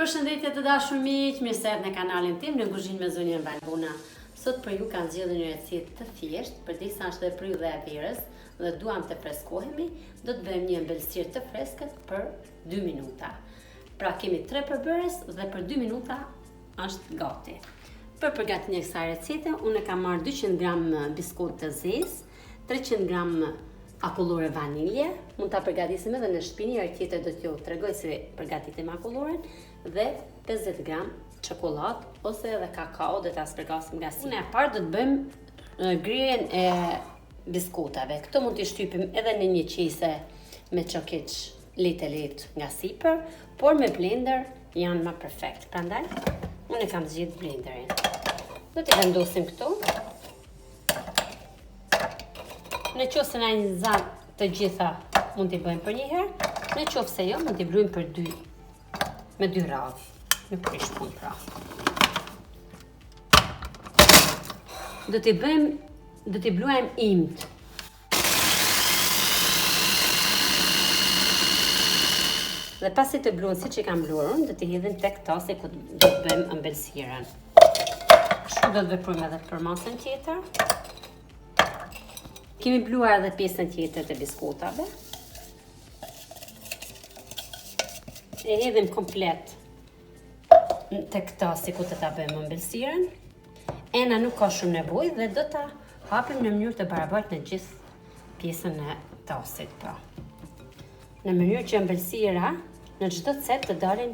Përshëndetje të dashur miq, mirë se erdhët në kanalin tim në kuzhinë me zonjën Valbuna. Sot për ju kanë zgjedhur një recetë të thjeshtë, përdisa është dhe për ju dhe e verës dhe duam të freskohemi, do të bëjmë një ëmbëlsirë të freskët për 2 minuta. Pra kemi 3 përbërës dhe për 2 minuta është gati. Për përgatitjen e kësaj recete, unë kam marrë 200 gram biskut të zezë, 300 gram akullore vanilje, mund ta përgatisim edhe në shtëpi, njëri tjetër do t'ju tregoj si përgatitim akulloren, dhe 50 gram çokoladë ose edhe kakao, do ta spërgasim nga si. Unë e parë do të bëjmë grijen e biskutave. Këto mund t'i shtypim edhe në një qese me çokiç lehtë nga sipër, por me blender janë më perfekt. Prandaj unë kam zgjedh blenderin. Do t'i vendosim këtu. Në qoftë se na një zan të gjitha mund t'i bëjmë për një herë, në qoftë se jo mund t'i bluajmë për 2 me 2 radhë. Nuk prish punë pra. Do t'i bluajmë imt. Dhe pasi të bluajmë siç e kam bluar unë, do t'i hedhim tek tasi ku do të bëjmë ëmbëlsirën. Kështu do të veprojmë edhe për masën tjetër. Kemi bluar edhe pjesën tjetër të biskutave. E hedhim komplet tek tasi ku të ta bëjmë ëmbëlsirën. Ena nuk ka shumë nevojë dhe do ta hapim në mënyrë të barabartë në gjithë pjesën e tasit, pra. Në mënyrë që ëmbëlsira në çdo cet të dalin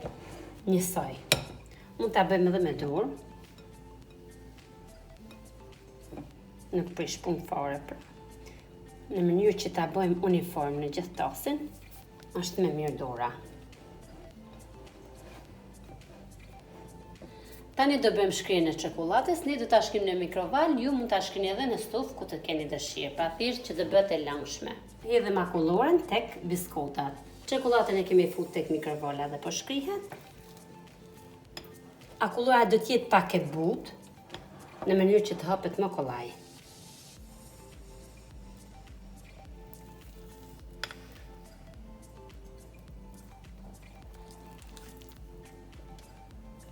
njësoj. Mund ta bëjmë edhe me dorë. Nuk prish punë fare, pra. Në mënyrë që ta bëjmë uniform në gjithë tasin, është me mirë dora. Tani do bëjmë shkrirjen e çokoladës, ne do ta shkrim në mikrovalë, ju mund ta shkrini edhe në stufë ku të keni dëshirë, pra thjesht që të bëhet e langshme. Hedhim akulloren tek biskutat. Çokoladën e kemi fut tek mikrovala dhe po shkrihet. Akullora do të jetë pak e butë, në mënyrë që të hapet më kollaj.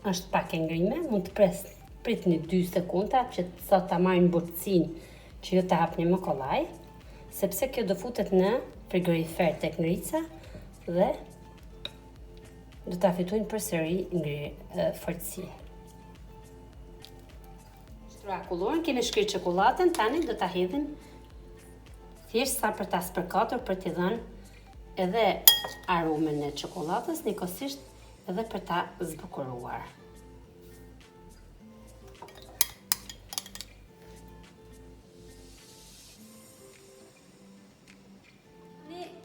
Është pak e ngrime, mund të pritni 2 sekonda që sa ta marrin butësinë që ju ta hapni më kollaj, sepse kjo do futet në frigorifer tek ngrica dhe do ta fitojnë përsëri fortësi. Shtrua akulloren, kemi shkrirë çokoladën, tani do ta hedhim thjesht sa për ta spërkatur për t'i dhënë edhe aromën e çokoladës, njëkohësisht edhe për ta zbukuruar.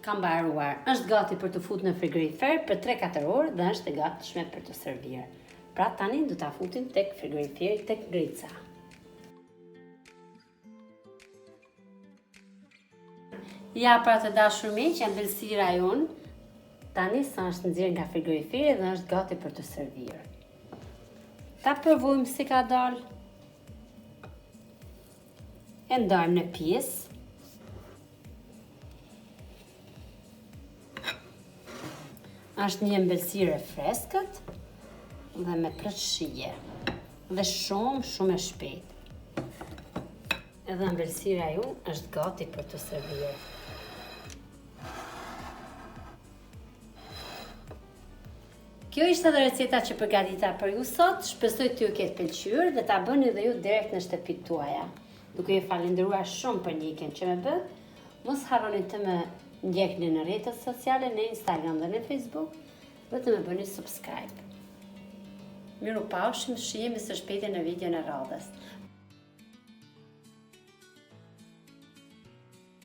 Kam mbaruar. Është gati për të futur në frigorifer për 3-4 orë dhe është e gatshme për të servir. Pra tani do ta futim tek frigoriferi tek ngrica. Ja, pra të dashur miq, ëmbëlsira jon tani sa është nxjerrë nga frigoriferi dhe është gati për të servir. Ta provojmë si ka dalë. E ndajmë në pjesë. Është një ëmbëlsirë e freskët dhe me plotësie dhe shumë e shpejtë. Edhe ëmbëlsira ju është gati për të servir. Kjo ishte edhe receta që përgatita për ju sot, shpresoj t'ju ketë pëlqyer dhe ta bëni edhe ju direkt në shtëpitë tuaja. Duke ju falendëruar shumë për ndjekjen që më bët, mos harroni të më ndjekni në rrjetet sociale, në Instagram dhe në Facebook, dhe të më bëni subscribe. Mirupafshim, shihemi së shpejti në video në radhës.